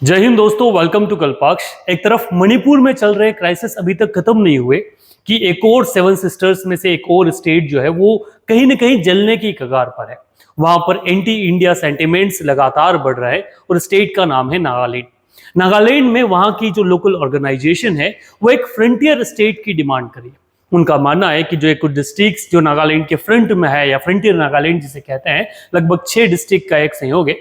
जय हिंद दोस्तों, welcome to कल्पाक्ष। एक तरफ मणिपुर में चल रहे क्राइसिस अभी तक खत्म नहीं हुए कि एक और सेवन सिस्टर्स में से एक और स्टेट जो है वो कहीं ना कहीं जलने की कगार पर है। वहां पर एंटी इंडिया सेंटिमेंट्स लगातार बढ़ रहा है और स्टेट का नाम है नागालैंड। नागालैंड में वहां की जो लोकल ऑर्गेनाइजेशन है वो एक फ्रंटियर स्टेट की डिमांड करी। उनका मानना है कि जो एक कुछ डिस्ट्रिक्ट जो नागालैंड के फ्रंट में है या फ्रंटियर नागालैंड जिसे कहते हैं, लगभग 6 डिस्ट्रिक्ट का एक संयोग है।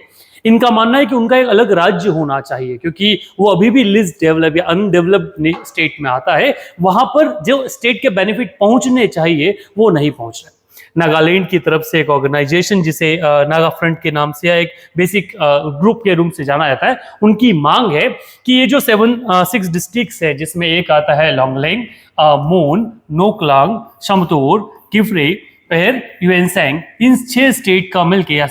इनका मानना है कि उनका एक अलग राज्य होना चाहिए क्योंकि वो अभी भी लिस्ट डेवलप या अनडेवलप्ड स्टेट में आता है। वहां पर जो स्टेट के बेनिफिट पहुंचने चाहिए वो नहीं पहुंच रहे। नागालैंड की तरफ से एक ऑर्गेनाइजेशन जिसे नागा फ्रंट के नाम से या एक बेसिक ग्रुप के रूप से जाना जाता है, उनकी मांग है कि ये जो 6 डिस्ट्रिक्ट्स है जिसमें एक आता है लोंगलेंग, मोन, नोकलांग, शमतोर, किफरे, पेर, यूएनसैंग, इन 6 स्टेट का मिलकर या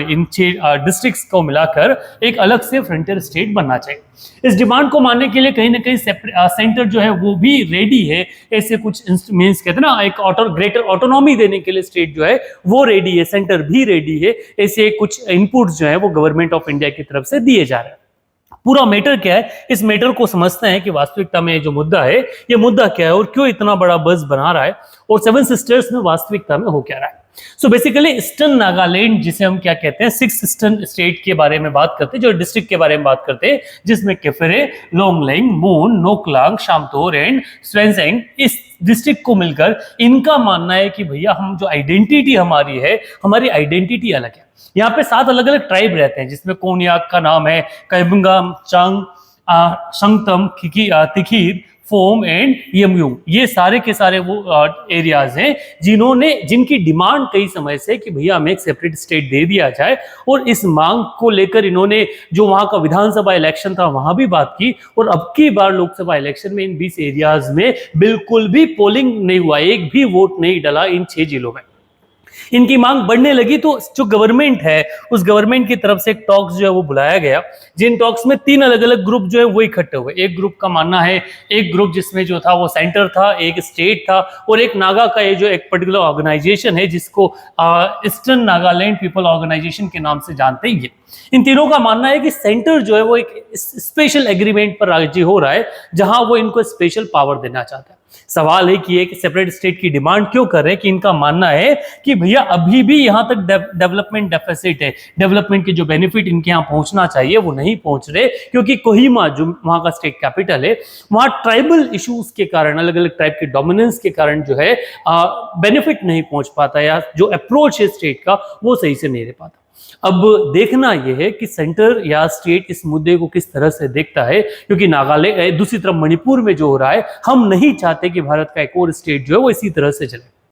इन 6 डिस्ट्रिक्ट्स को मिलाकर एक अलग से फ्रंटियर स्टेट बनना चाहिए। इस डिमांड को मानने के लिए कहीं ना कहीं सेंटर जो है वो भी रेडी है। ऐसे कुछ मीन्स कहते हैं ना, एक ग्रेटर ऑटोनॉमी देने के लिए स्टेट जो है वो रेडी है, सेंटर भी रेडी है। ऐसे कुछ इनपुट्स जो है वो गवर्नमेंट ऑफ इंडिया की तरफ से दिए जा रहे हैं। पूरा मैटर क्या है, इस मैटर को समझते हैं कि वास्तविकता में जो मुद्दा है ये मुद्दा क्या है और क्यों इतना बड़ा बज़ बना रहा है और सेवन सिस्टर्स में वास्तविकता में हो क्या रहा है। सो बेसिकली ईस्टर्न नागालैंड जिसे हम क्या कहते हैं, 6 ईस्टर्न स्टेट के बारे में बात करते हैं, जो डिस्ट्रिक्ट के बारे में बात करते हैं, जिसमें केफरे, लोंगलेंग, मोन, नोकलांग, शामतोर एंड स्वेंसेंग, इस डिस्ट्रिक्ट को मिलकर इनका मानना है कि भैया हम जो आइडेंटिटी हमारी है, हमारी आइडेंटिटी अलग है। यहाँ पे 7 अलग अलग ट्राइब रहते हैं जिसमें कोन्याक का नाम है, कैबुंगाम, चांग, संगतम, तिखीर, फोम एंड यमयूंग। ये सारे के सारे वो एरियाज हैं जिनकी डिमांड कई समय से कि भैया हमें एक सेपरेट स्टेट दे दिया जाए। और इस मांग को लेकर इन्होंने जो वहां का विधानसभा इलेक्शन था वहां भी बात की और अब की बार लोकसभा इलेक्शन में इन 20 एरियाज में बिल्कुल भी पोलिंग नहीं हुआ, एक भी वोट नहीं डला इन 6 जिलों में। इनकी मांग बढ़ने लगी तो जो गवर्नमेंट है उस गवर्नमेंट की तरफ से एक टॉक्स जो है वो बुलाया गया, जिन टॉक्स में 3 अलग अलग ग्रुप जो है वो इकट्ठे हुए। एक ग्रुप का मानना है, एक ग्रुप जिसमें जो था वो सेंटर था, एक स्टेट था और एक नागा का ये जो एक पर्टिकुलर ऑर्गेनाइजेशन है जिसको ईस्टर्न नागालैंड पीपल ऑर्गेनाइजेशन के नाम से जानते हैं। इन तीनों का मानना है कि सेंटर जो है वो एक स्पेशल एग्रीमेंट पर राजी हो रहा है जहां वो इनको स्पेशल पावर देना चाहता है। सवाल है कि एक सेपरेट स्टेट की डिमांड क्यों कर रहे हैं, कि इनका मानना है कि भैया अभी भी यहां तक डेवलपमेंट डेफिसिट है, डेवलपमेंट के जो बेनिफिट इनके यहां पहुंचना चाहिए वो नहीं पहुंच रहे क्योंकि कोहिमा जो वहां का स्टेट कैपिटल है, वहां ट्राइबल इश्यूज के कारण, अलग अलग ट्राइब के डोमिनेंस के कारण जो है बेनिफिट नहीं पहुंच पाता या जो अप्रोच है स्टेट का वो सही से नहीं रह पाता। अब देखना यह है कि सेंटर या स्टेट इस मुद्दे को किस तरह से देखता है, क्योंकि नागालैंड दूसरी तरफ मणिपुर में जो हो रहा है, हम नहीं चाहते कि भारत का एक और स्टेट जो है वो इसी तरह से चले।